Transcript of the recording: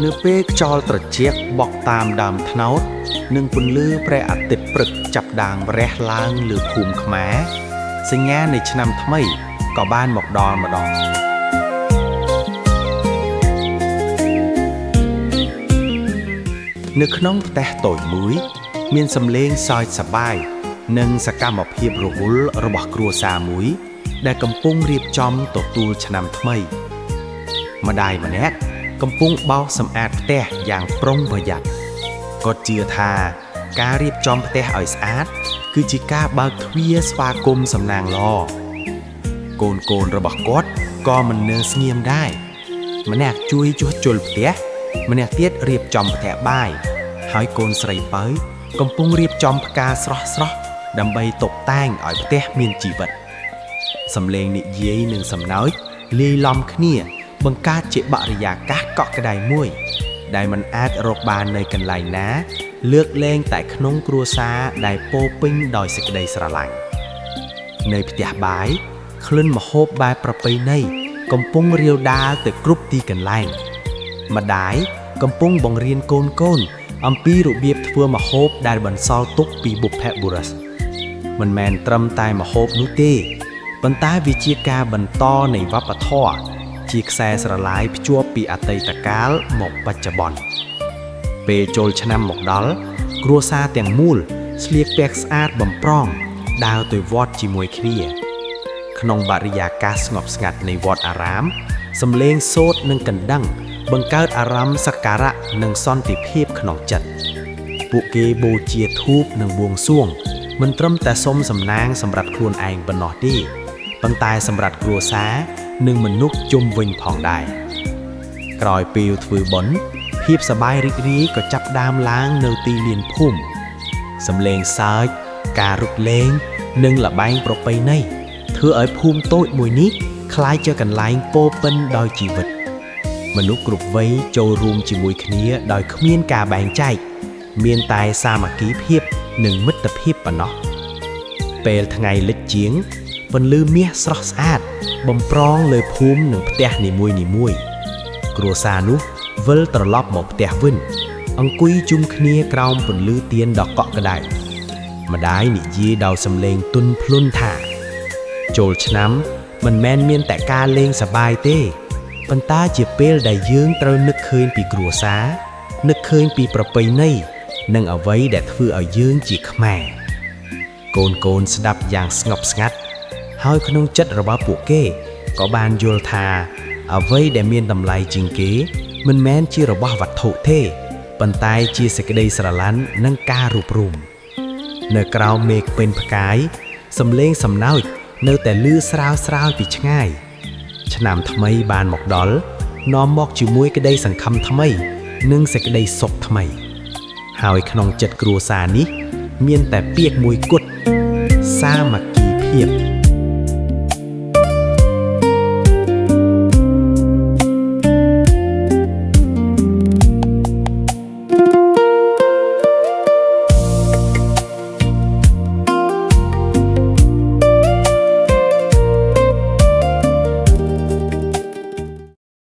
នៅពេលខ្យល់ត្រជាក់បក់តាមដើមត្នោតនិងពន្លឺព្រះអាទិត្យព្រឹកចាប់ដាងរះឡើងលើភូមិខ្មែរសញ្ញានៃឆ្នាំថ្មីក៏បានមកដល់ម្ដងនៅក្នុងផ្ទះតូចមួយមានសំឡេងសើចសប្បាយនិងសកម្មភាពរវល់របស់គ្រួសារមួយដែលកំពុងរៀបចំទទួលឆ្នាំថ្មីម្ដាយម្នាក់កំពុងបោសសម្អាតផ្ទះយ៉ាងប្រុងប្រយ័ត្នគាត់ជឿថាការរៀបចំផ្ទះឲ្យស្អាតគឺជាការបើកទ្វារស្វាគមន៍សំណាងល្អកូនរបស់គាត់ក៏មិននៅស្ងៀមដែរម្នាក់ជួយជួសជុលផ្ទះម្នាក់ទៀតរៀបចំផ្ទះបាយហើយកូនស្រីបើកំពុងរៀបចំផ្កាស្រស់ៗដើម្បីតុបតែងឲ្យផ្ទះមានជីវិតសំឡេងនិយាយនិងសំណើចលាយឡំគ្នាបង្កើតជាបរិយាកាសកក់ក្ដៅមួយដែលមិនអាចរកបាននៅកន្លែងណាលើកលែងតែក្នុងគ្រួសារដែលពោពេញដោយសេចក្តីស្រឡាញ់នៅផ្ទះបាយក្លិនម្ហូបបែបប្រពៃណីកំពុងរាលដាលទៅគ្រប់ទីកន្លែងម្ដាយកំពុងបង្រៀនកូនអំពីរបៀបធ្វើម្ហូបដែលបន្សល់ទុកពីបុព្វបុរសមិនមែនត្រឹមតែម្ហូបនោះទេប៉ុន្តែវាជាការបន្តនៃវប្បធម៌ជាខ្សែស្រឡាយភ្ជាប់ពីអតីតកាលមកបច្ចុប្បន្នពេលចូលឆ្នាំមកដល់គ្រួសារទាំងមូលស្លៀកពាក់ស្អាតបំប្រងដើរទៅវត្តជាមួយគ្នាក្នុងបរិយាកាសស្ងប់ស្ងាត់នៃវត្តអារាមសំឡេងសូត្រនិងកណ្ដឹងបង្កើតអារម្មណ៍សក្ការៈនិងសន្តិភាពក្នុងចិត្តពួកគេបូជាធូបនិងបួងសួងមិនត្រឹមតែសុំសំណាងសម្រាប់ខ្លួនឯងប៉ុណ្ណោះទេប៉ុន្តែសម្រាប់គ្រួសារនិងមនុស្សជុំវិញផងដែរក្រោយពេលធ្វើបុណ្យភាពសប្បាយរីករាយក៏ចាប់ផ្ដើមឡើងនៅទីលានភូមិសំឡេងសើចការរត់លេងនិងល្បែងប្រពៃណីធ្វើឲ្យភូមិតូចមួយនេះក្លាយជាកន្លែងពោពេញដោយជីវិតមនុស្សគ្រប់វ័យចូលរួមជាមួយគ្នាដោយគ្មានការបែងចែកមានតែសាមគ្គីភាពនិងមិត្តភាពប៉ុណ្ណោះពេលថ្ងៃលិចជាងពន្លឺមាសស្រស់ស្អាតបំប្រងលើភូមិនិងផ្ទះនីមួយៗគ្រួសារនោះវិលត្រឡប់មកផ្ទះវិញអង្គុយជុំគ្នាក្រោមពន្លឺទៀនដ៏កក់ក្ដៅម្ដាយនិយាយដោយសំឡេងទន់ភ្លន់ថាចូលឆ្នាំមិនមែនមានតែការលេងសប្បាយទេប៉ុន្តែជាពេលដែលយើងត្រូវនឹកឃើញពីគ្រួសារនឹកឃើញពីប្រពៃណីនិងអ្វីដែលធ្វើឲ្យយើងជាខ្មែរកូនស្ដាប់យ៉ាងស្ងប់ស្ងាត់ហើយក្នុងចិត្តរបស់ពួកគេក៏បានយល់ថាអ្វីដែលមានតម្លៃជាងគេមិនមែនជារបស់វត្ថុទេប៉ុន្តែជាសេចក្តីស្រឡាញ់និងការរួបរวมនៅក្រៅមេឃពេញផ្កាយសំឡេងសំណើចនៅតែឮស្រាលពីឆ្ងាយឆ្នាំថ្មីបានមកដល់នាំមកជាមួយក្តីសង្ឃឹមថ្មីនិងសេចក្តីសុខថ្មីហើយក្នុងចិត្តគ្រួសារនេះមានតែពាក្យមួយគត់សាមគ្គីភាព